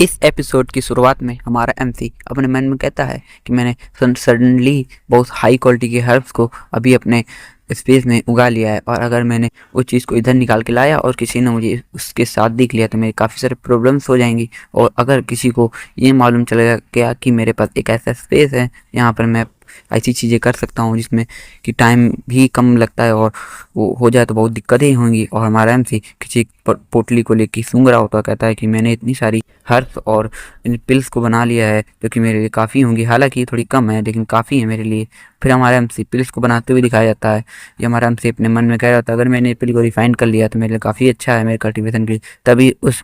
इस एपिसोड की शुरुआत में हमारा एमसी अपने मन में कहता है कि मैंने सडनली बहुत हाई क्वालिटी के हर्ब्स को अभी अपने स्पेस में उगा लिया है, और अगर मैंने उस चीज़ को इधर निकाल के लाया और किसी ने मुझे उसके साथ दिख लिया तो मेरे काफ़ी सारे प्रॉब्लम्स हो जाएंगी। और अगर किसी को ये मालूम चलेगा क्या कि मेरे पास एक ऐसा स्पेस है यहाँ पर मैं ऐसी चीज़ें कर सकता हूँ जिसमें कि टाइम भी कम लगता है और वो हो जाए तो बहुत दिक्कतें होंगी। और हमारा एमसी किसी पोटली को लेकर सूंघ रहा होता कहता है कि मैंने इतनी सारी हर्ब्स और इन पिल्स को बना लिया है जो कि मेरे लिए काफ़ी होंगी, हालांकि ये थोड़ी कम है लेकिन काफ़ी है मेरे लिए। फिर हमारा एमसी पिल्स को बनाते हुए दिखाया जाता है। ये हमारा एमसी अपने मन में कह रहा था अगर मैंने पिल को रिफाइन कर लिया तो मेरे लिए काफ़ी अच्छा है मेरे कल्टीवेशन के लिए। तभी उस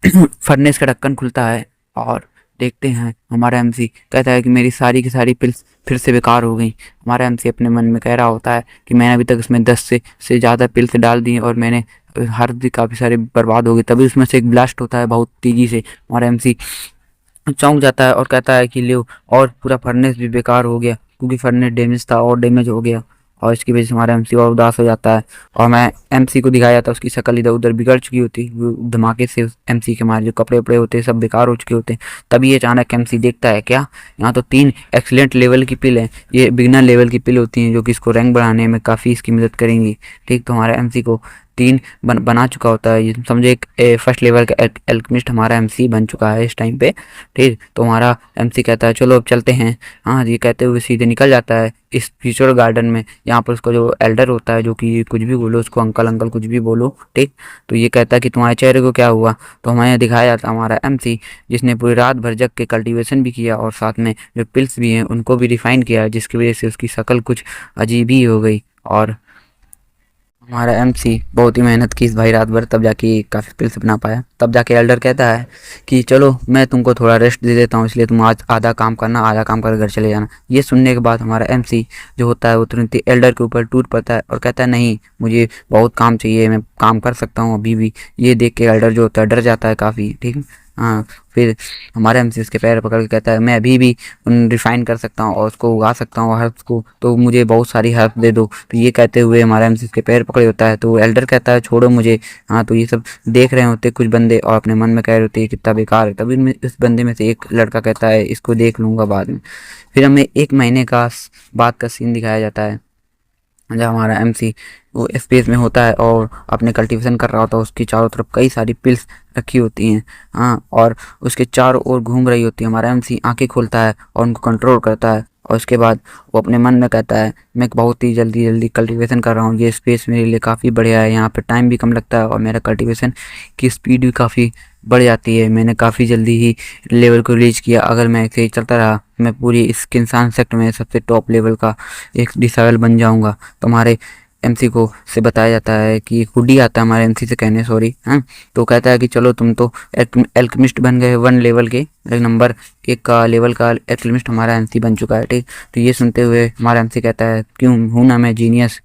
फर्नेस का ढक्कन खुलता है और देखते हैं हमारा एमसी कहता है कि मेरी सारी की सारी पिल्स फिर से बेकार हो गई। हमारा एमसी अपने मन में कह रहा होता है कि मैंने अभी तक इसमें 10 से ज़्यादा पिल्स डाल दी और मैंने हर भी काफ़ी सारे बर्बाद हो गए। तभी उसमें से एक ब्लास्ट होता है बहुत तेज़ी से। हमारा एमसी चौंक जाता है और कहता है कि लो, और पूरा फर्नेस भी बेकार हो गया क्योंकि फर्नेस डैमेज था और डैमेज हो गया। और इसकी वजह से हमारा एमसी और उदास हो जाता है। और मैं एमसी को दिखाया जाता है उसकी शक्ल इधर उधर बिगड़ चुकी होती, वो धमाके से एमसी के हमारे जो कपड़े वपड़े होते हैं सब बेकार हो चुके होते हैं। तभी ये अचानक एमसी देखता है क्या यहाँ तो 3 एक्सीलेंट लेवल की पिल है, ये बिगनर लेवल की पिल होती हैं जो कि इसको रैंक बढ़ाने में काफ़ी इसकी मदद करेंगी। ठीक, तो हमारा एमसी को 3 बना चुका होता है। ये समझे एक फर्स्ट लेवल का एल्केमिस्ट हमारा एमसी बन चुका है इस टाइम पे। ठीक, तो हमारा एमसी कहता है चलो अब चलते हैं। हाँ, ये कहते हुए सीधे निकल जाता है इस फ्यूचर गार्डन में। यहाँ पर उसका जो एल्डर होता है, जो कि कुछ भी बोलो उसको, अंकल अंकल कुछ भी बोलो। ठीक, तो ये कहता है कि तुम्हारे चेहरे को क्या हुआ। तो हमें दिखाया जाता है हमारा एमसी जिसने पूरी रात भर जग के कल्टीवेशन भी किया और साथ में जो पिल्स भी हैं उनको भी रिफाइन किया, जिसकी वजह से उसकी शक्ल कुछ अजीब ही हो गई। और हमारा एमसी बहुत ही मेहनत की इस भाई रात भर, तब जाके काफ़ी पिल्स बना पाया। तब जाके एल्डर कहता है कि चलो मैं तुमको थोड़ा रेस्ट दे देता हूँ, इसलिए तुम आज आधा काम करना, आधा काम कर घर चले जाना। ये सुनने के बाद हमारा एमसी जो होता है वो तुरंत ही एल्डर के ऊपर टूट पड़ता है और कहता है नहीं, मुझे बहुत काम चाहिए, मैं काम कर सकता हूँ अभी भी। ये देख के एल्डर जो होता है डर जाता है काफ़ी। ठीक, हाँ, फिर हमारे एमसी उसके पैर पकड़ के कहता है मैं अभी भी उन रिफाइन कर सकता हूँ और उसको उगा सकता हूँ हर्ब्स को, तो मुझे बहुत सारी हर्ब्स दे दो। तो ये कहते हुए हमारा एमसी उसके पैर पकड़े होता है, तो एल्डर कहता है छोड़ो मुझे। हाँ, तो ये सब देख रहे होते कुछ बंदे और अपने मन में कह रहे होते हैं कितना बेकार है। तभी इस बंदे में से एक लड़का कहता है इसको देख लूँगा बाद में। फिर हमें 1 महीने का बाद का सीन दिखाया जाता है जब हमारा एमसी वो स्पेस में होता है और अपने कल्टीवेशन कर रहा होता है। उसकी चारों तरफ कई सारी पिल्स रखी होती हैं, हाँ, और उसके चारों ओर घूम रही होती है। हमारा एमसी आंखें खोलता है और उनको कंट्रोल करता है और उसके बाद वो अपने मन में कहता है मैं बहुत ही जल्दी कल्टीवेशन कर रहा हूँ, ये स्पेस मेरे लिए काफ़ी बढ़िया है, यहाँ पे टाइम भी कम लगता है और मेरा कल्टीवेशन की स्पीड भी काफ़ी बढ़ जाती है। मैंने काफ़ी जल्दी ही लेवल को रीच किया। अगर मैं ऐसे ही चलता रहा मैं पूरी इस इंसान सेक्टर में सबसे टॉप लेवल का एक डिसाइबल बन जाऊँगा। तो हमारे एमसी को से बताया जाता है कि एक हुडी आता है हमारे एमसी से कहने, सॉरी, हाँ, तो कहता है कि चलो तुम तो एल्केमिस्ट बन गए 1 लेवल के, नंबर 1 का लेवल का एल्केमिस्ट हमारा एमसी बन चुका है। ठीक, तो ये सुनते हुए हमारा एमसी कहता है क्यों हूँ ना मैं जीनियस,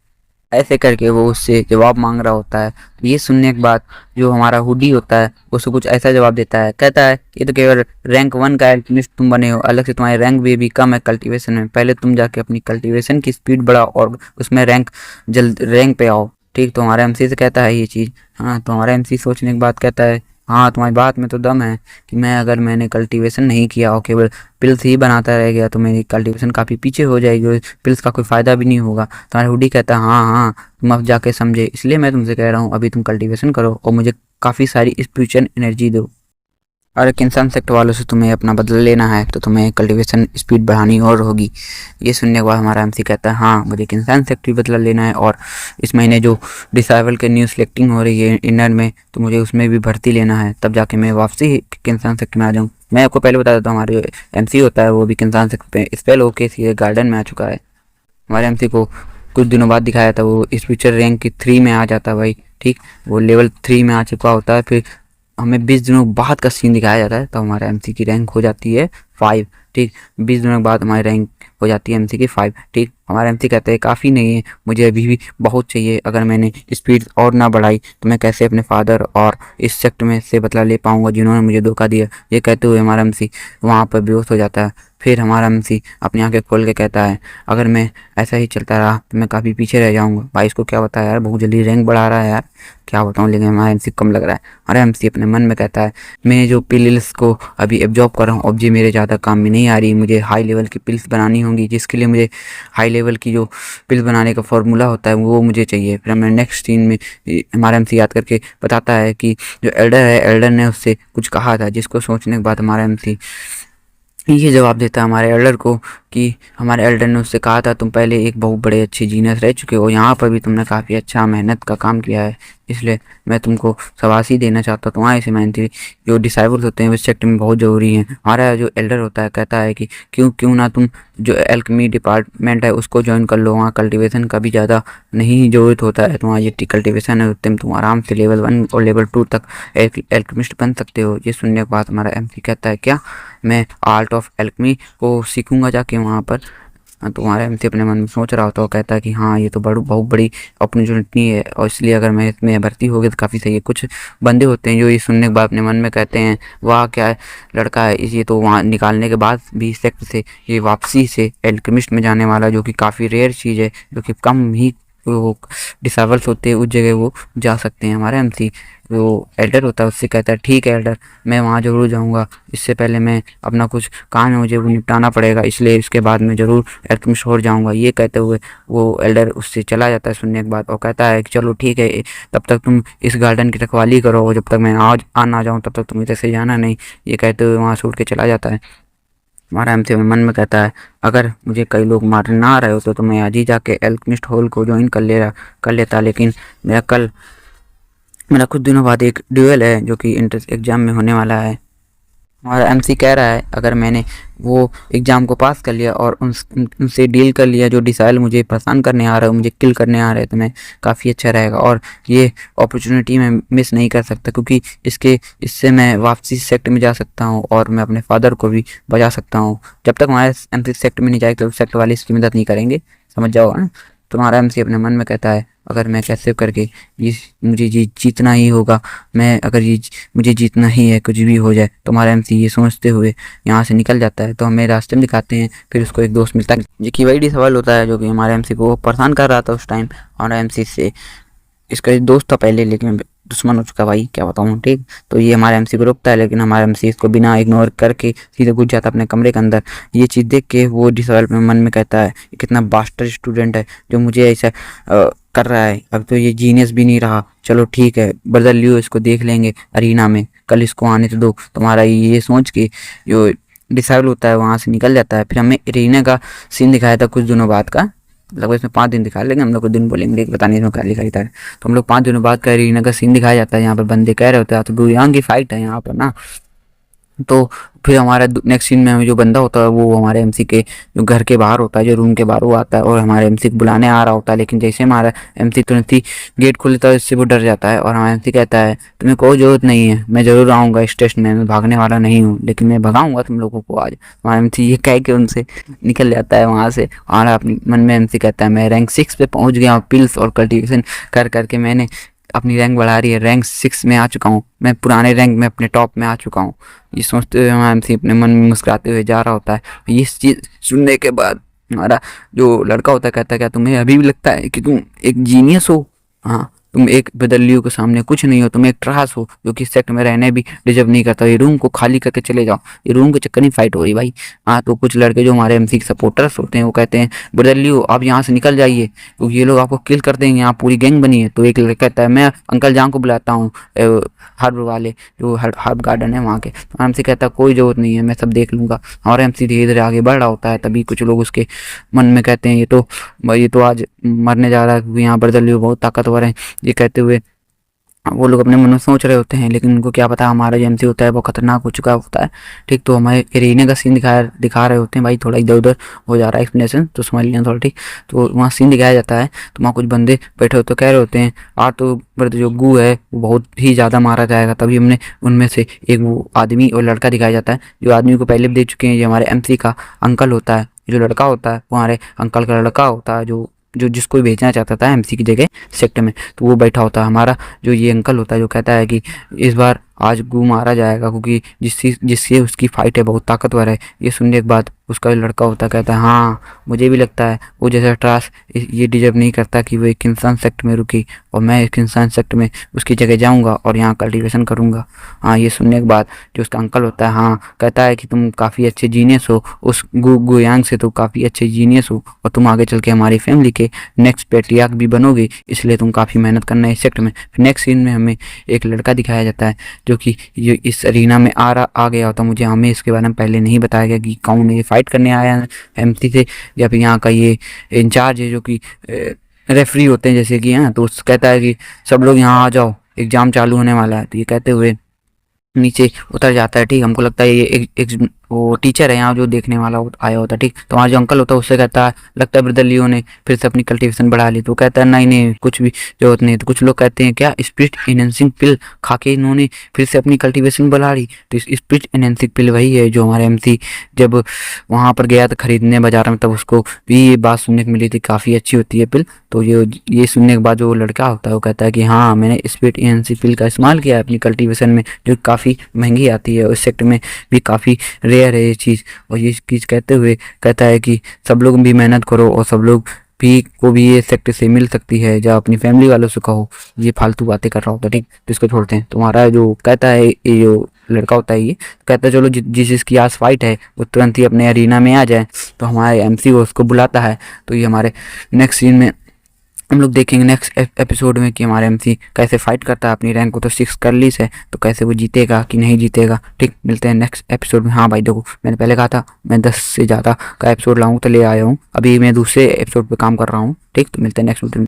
ऐसे करके वो उससे जवाब मांग रहा होता है। तो ये सुनने के बाद जो हमारा हुडी होता है उसको कुछ ऐसा जवाब देता है, कहता है ये तो केवल रैंक 1 का एल्केमिस्ट तुम बने हो, अलग से तुम्हारे रैंक भी अभी कम है कल्टीवेशन में, पहले तुम जाके अपनी कल्टीवेशन की स्पीड बढ़ाओ और उसमें जल्द रैंक पे आओ। ठीक, तो हमारा एमसी से कहता है ये चीज़। हाँ, तो हमारा एमसी सोचने के बाद कहता है हाँ, तुम्हारी बात में तो दम है कि अगर मैंने कल्टीवेशन नहीं किया और केवल पिल्स ही बनाता रह गया तो मेरी कल्टीवेशन काफ़ी पीछे हो जाएगी और पिल्स का कोई फ़ायदा भी नहीं होगा। तुम्हारा हुडी कहता है हाँ हाँ, तुम अब जाके समझे, इसलिए मैं तुमसे कह रहा हूँ अभी तुम कल्टीवेशन करो और मुझे काफ़ी सारी स्पिरिचुअल एनर्जी दो। और एक इंसान सेक्टर वालों से तुम्हें अपना बदला लेना है तो तुम्हें कल्टीवेशन स्पीड बढ़ानी और होगी। ये सुनने के बाद हमारा एमसी कहता है हाँ, मुझे एक इंसान सेक्टर बदला लेना है और इस महीने जो डिसाइबल के न्यू सिलेक्टिंग हो रही है इनर में, तो मुझे उसमें भी भर्ती लेना है, तब जाके मैं वापसी इंसान सेक्टर में आ जाऊँ। मैं आपको पहले बता देता हूँ हमारे जो एमसी होता है वो भी इंसान सेक्टर पे स्पेल होके सीधे गार्डन में आ चुका है। हमारे एमसी को कुछ दिनों बाद दिखाया था वो इस फ्यूचर रैंक की 3 में आ जाता है भाई। ठीक, वो लेवल 3 में आ चुका होता है। फिर हमें 20 दिनों बाद का सीन दिखाया जाता है, तो हमारे एमसी की रैंक हो जाती है 5। ठीक, 20 दिनों के बाद हमारी रैंक हो जाती है एमसी की 5। ठीक, हमारा एमसी कहता है काफ़ी नहीं है, मुझे अभी भी बहुत चाहिए, अगर मैंने स्पीड और ना बढ़ाई तो मैं कैसे अपने फादर और इस सेक्टर में से बदला ले पाऊंगा जिन्होंने मुझे धोखा दिया। ये कहते हुए हमारा एमसी वहाँ पर बेहोश हो जाता है। फिर हमारा एमसी अपनी आंखें खोल के कहता है, अगर मैं ऐसा ही चलता रहा तो मैं काफ़ी पीछे रह जाऊंगा। भाई इसको क्या बताया यार, बहुत जल्दी रैंक बढ़ा रहा है यार, क्या बताऊँ, लेकिन हमारा एमसी कम लग रहा है। हमारा एमसी अपने मन में कहता है, मैं जो पिल्स को अभी एब्जॉर्ब कर रहा हूँ अब जी मेरे ज़्यादा काम में नहीं आ रही, मुझे हाई लेवल की पिल्स बनानी होंगी, जिसके लिए मुझे हाई लेवल की जो पिल्स बनाने का फॉर्मूला होता है वो मुझे चाहिए। फिर हमें नेक्स्ट सीन में हमारा एमसी याद करके बताता है कि जो एल्डर है, एल्डर ने उससे कुछ कहा था, जिसको सोचने के बाद हमारा एमसी ये जवाब देता है हमारे एल्डर को कि हमारे एल्डर ने उससे कहा था, तुम पहले एक बहुत बड़े अच्छे जीनियस रह चुके हो, यहाँ पर भी तुमने काफ़ी अच्छा मेहनत का काम किया है, इसलिए मैं तुमको शाबाशी देना चाहता हूँ। तुम्हारे ऐसे मेहनती जो डिसाइबल्स होते हैं इस सेक्टर में बहुत ज़रूरी हैं। हमारा जो एल्डर होता है कहता है कि क्यों ना तुम जो एल्केमी डिपार्टमेंट है उसको ज्वाइन कर लो, वहाँ कल्टिवेशन का भी ज़्यादा नहीं ज़रूरत होता है, तुम्हारा ये कल्टिवेशन है उसमें तुम आराम से लेवल 1 और लेवल 2 तक एल्केमिस्ट बन सकते हो। ये सुनने के बाद हमारा एमसी कहता है, क्या मैं आर्ट ऑफ एल्केमी को सीखूंगा जाके वहाँ पर। तो हमारा एमसी अपने मन में सोच रहा होता है, कहता है कि हाँ ये तो बहुत बड़ी अपॉर्चुनिटी है और इसलिए अगर मैं इसमें भर्ती हो गई तो काफ़ी सही है। कुछ बंदे होते हैं जो ये सुनने के बाद अपने मन में कहते हैं, वाह क्या लड़का है, ये तो वहाँ निकालने के बाद भी सेक्ट से ये वापसी से एल्केमिस्ट में जाने वाला, जो कि काफ़ी रेयर चीज़ है, जो कि कम ही वो डिसेबल्स होते हैं उस जगह वो जा सकते हैं। हमारा एमसी जो एल्डर होता है उससे कहता है, ठीक है एल्डर, मैं वहाँ ज़रूर जाऊँगा, इससे पहले मैं अपना कुछ काम है मुझे वो निपटाना पड़ेगा, इसलिए इसके बाद मैं ज़रूर एल्केमिस्ट हो जाऊँगा। ये कहते हुए वो एल्डर उससे चला जाता है सुनने के बाद, और कहता है कि चलो ठीक है, तब तक तुम इस गार्डन की रखवाली करो और जब तक मैं आज आ ना जाऊँ तब तक तुम इधर से जाना नहीं। ये कहते हुए वहाँ से उठ के चला जाता है। हमारा एमसी मन में कहता है, अगर मुझे कई लोग मारने ना आ रहे होते तो मैं आज ही जाके एल्केमिस्ट हॉल को ज्वाइन कर लेता, लेकिन मेरा कुछ दिनों बाद एक ड्यूअल है जो कि इंट्रेंस एग्ज़ाम में होने वाला है। हमारा एमसी कह रहा है, अगर मैंने वो एग्ज़ाम को पास कर लिया और उनसे डील कर लिया जो डिसाइल मुझे परेशान करने आ रहा है, मुझे किल करने आ रहे हैं, तो मैं काफ़ी अच्छा रहेगा और ये अपॉर्चुनिटी मैं मिस नहीं कर सकता, क्योंकि इससे मैं वापसी सेक्टर में जा सकता हूँ और मैं अपने फादर को भी बचा सकता हूँ। जब तक हमारे एमसी सेक्टर में नहीं जाएगा तो सेक्टर वाले इसकी मदद नहीं करेंगे, समझ जाओ ना। तो हमारा एमसी अपने मन में कहता है, अगर मैं कैसे करके मुझे जीतना ही होगा, मैं अगर मुझे जीतना ही है कुछ भी हो जाए। तो हमारा एमसी ये सोचते हुए यहाँ से निकल जाता है। तो हमें रास्ते में दिखाते हैं, फिर उसको एक दोस्त मिलता है जो कि वही सवाल होता है जो कि हमारे एमसी को परेशान कर रहा था उस टाइम। हमारा एमसी से इसका एक दोस्त था पहले लेकिन दुश्मन हो चुका, भाई क्या बताऊँ, ठीक। तो ये हमारे एमसी को रोकता है, लेकिन हमारा एमसी इसको बिना इग्नोर करके सीधे घुस जाता है अपने कमरे के अंदर। ये चीज़ देख के वो डिसॉल्व अपने मन में कहता है, कितना बास्टर स्टूडेंट है जो मुझे ऐसा कर रहा है, अब तो ये जीनियस भी नहीं रहा, चलो ठीक है बदल लियो, इसको देख लेंगे अरीना में, कल इसको आने तो दो। तुम्हारा ये सोच के जो डिसाइबल होता है वहाँ से निकल जाता है। फिर हमें अरीना का सीन दिखाया था कुछ दिनों बाद का, लगभग इसमें 5 दिन दिखाया, लेकिन हम लोग को दिन बोलेंगे पता नहीं इसमें क्या लिखा था। तो हम लोग 5 दिनों बाद का अरीना का सीन दिखाया जाता है, यहाँ पर बंदे कह रहे होते हैं तो डुयांग की फाइट है यहाँ पर ना। तो फिर हमारा नेक्स्ट सीन में हमें जो बंदा होता है वो हमारे एमसी के जो घर के बाहर होता है, जो रूम के बाहर वो आता है और हमारे एमसी को बुलाने आ रहा होता है, लेकिन जैसे हमारा एमसी तुरंत ही गेट खोल लेता है, इससे वो डर जाता है और हमारा एमसी कहता है, तुम्हें कोई ज़रूरत नहीं है, मैं ज़रूर आऊँगा स्टेशन में, मैं भागने वाला नहीं हूँ, लेकिन मैं भगाऊँगा तुम लोगों को आज। हमारा एमसी ये कह के उनसे निकल जाता है वहाँ से। हमारा अपने मन में एमसी कहता है, मैं रैंक 6 पे पहुँच गया हूँ, पिल्स और कल्टिवेशन कर करके मैंने अपनी रैंक बढ़ा रही है, रैंक 6 में आ चुका हूँ, मैं पुराने रैंक में अपने टॉप में आ चुका हूँ। ये सोचते हुए हमारा एमसी अपने मन में मुस्कुराते हुए जा रहा होता है। इस चीज़ सुनने के बाद हमारा जो लड़का होता है कहता है, क्या तुम्हें अभी भी लगता है कि तुम एक जीनियस हो? हाँ, तुम एक बदलियो के सामने कुछ नहीं हो, तुम एक ट्रास हो जो कि सेक्ट में रहने भी डिजर्व नहीं करता। ये रूम को खाली करके चले जाओ, ये रूम के चक्कर में फाइट हो रही भाई। हाँ, तो कुछ लड़के जो हमारे एमसी के सपोर्टर्स होते हैं वो कहते हैं, बदलियो आप यहाँ से निकल जाइए क्योंकि ये लोग आपको किल कर देंगे, यहाँ पूरी गैंग बनी है। तो एक लड़का कहता है, मैं अंकल जान को बुलाता हूँ, हर्ब वाले जो हर्ब गार्डन है वहाँ के। तो एमसी कहता है, कोई ज़रूरत नहीं है, मैं सब देख लूँगा। हमारा एमसी धीरे धीरे आगे बढ़ रहा होता है, तभी कुछ लोग उसके मन में कहते हैं, ये तो आज मरने जा रहा है क्योंकि यहाँ बदलियो बहुत ताकतवर है। ये कहते हुए वो लोग अपने मन में सोच रहे होते हैं, लेकिन उनको क्या पता हमारा जो एमसी होता है वो खतरनाक हो चुका होता है, ठीक। तो हमारे एरिना का सीन दिखा रहे होते हैं भाई, थोड़ा इधर उधर हो जा रहा है एक्सप्लेनेशन, तो समझ लिया थोड़ा, ठीक। तो वहाँ सीन दिखाया जाता है, तो वहाँ कुछ बंदे बैठे होते कह रहे होते हैं, आज तो जो गू है वो बहुत ही ज़्यादा मारा जाएगा। तभी हमने उनमें से एक वो आदमी और लड़का दिखाया जाता है, जो आदमी को पहले भी देख चुके हैं, ये हमारे एमसी का अंकल होता है। जो लड़का होता है वो हमारे अंकल का लड़का होता है, जो जिसको भेजना चाहता था एमसी की जगह सेक्टर में, तो वो बैठा होता है। हमारा जो ये अंकल होता है जो कहता है कि इस बार आज गू मारा जाएगा क्योंकि जिससे उसकी फाइट है बहुत ताकतवर है। ये सुनने के बाद उसका लड़का होता कहता है हाँ मुझे भी लगता है वो जैसा ट्रास ये डिजर्व नहीं करता कि वो एक इंसान सेक्ट में रुकी, और मैं एक इंसान सेक्ट में उसकी जगह जाऊंगा और यहाँ कल्टीवेशन करूंगा। हाँ ये सुनने के बाद जो उसका अंकल होता है हाँ कहता है कि तुम काफ़ी अच्छे जीनियस हो, उस गुयांग से तो काफ़ी अच्छे जीनियस हो और तुम आगे चल के हमारी फैमिली के नेक्स्ट पेट्रियार्क भी बनोगे, इसलिए तुम काफ़ी मेहनत करना है इस सेक्ट में। नेक्स्ट सीन में हमें एक लड़का दिखाया जाता है जो कि ये इस अरीना में आ गया होता। मुझे हमें इसके बारे में पहले नहीं बताया गया कि कौन ये फाइट करने आया है एमसी से, या फिर यहाँ का ये इंचार्ज है जो कि रेफरी होते हैं जैसे कि। हाँ तो कहता है कि सब लोग यहाँ आ जाओ एग्जाम चालू होने वाला है। तो ये कहते हुए नीचे उतर जाता है। ठीक, हमको लगता है ये एक वो टीचर है यहाँ जो देखने वाला आया होता है। ठीक, तो वहाँ जो अंकल होता है उससे कहता है लगता है ब्रदर लियो ने फिर से अपनी कल्टीवेशन बढ़ा ली। तो कहता है नहीं नहीं कुछ भी जरूरत नहीं। तो कुछ लोग कहते हैं क्या स्पिरिट इनहेंसिंग पिल खा के इन्होंने फिर से अपनी कल्टीवेशन बढ़ा ली। तो इस स्पिरिट इनहेंसिंग पिल वही है जो हमारे एमसी जब वहाँ पर गया था खरीदने बाजार में, तब उसको भी ये बात सुनने को मिली थी काफ़ी अच्छी होती है पिल। तो ये सुनने के बाद जो लड़का होता है वो कहता है कि हाँ मैंने स्पिरिट इनहेंसिंग पिल का इस्तेमाल किया है अपनी कल्टीवेशन में, जो काफ़ी महंगी आती है, उस सेक्टर में भी काफ़ी रेयर है ये चीज़। और ये चीज़ कहते हुए कहता है कि सब लोग भी मेहनत करो और सब लोग भी को भी ये सेक्टर से मिल सकती है, जब अपनी फैमिली वालों से कहो। ये फालतू बातें कर रहा होता है। ठीक, तो इसको छोड़ते हैं। तुम्हारा जो कहता है ये जो लड़का होता है ये कहता है चलो जिस जिसकी आज फाइट है वो तुरंत ही अपने अरीना में आ जाए। तो हमारे एमसी वो उसको बुलाता है। तो ये हमारे नेक्स्ट सीन में हम लोग देखेंगे नेक्स्ट एपिसोड में कि हमारे एमसी कैसे फाइट करता है। अपनी रैंक को तो 6 कर ली है, तो कैसे वो जीतेगा कि नहीं जीतेगा। ठीक, मिलते हैं नेक्स्ट एपिसोड में। हाँ भाई देखो मैंने पहले कहा था मैं 10 से ज़्यादा का एपिसोड लाऊंगा तो ले आया हूँ, अभी मैं दूसरे एपिसोड पे काम कर रहा हूँ। ठीक, तो मिलते हैं नेक्स्ट वीडियो में।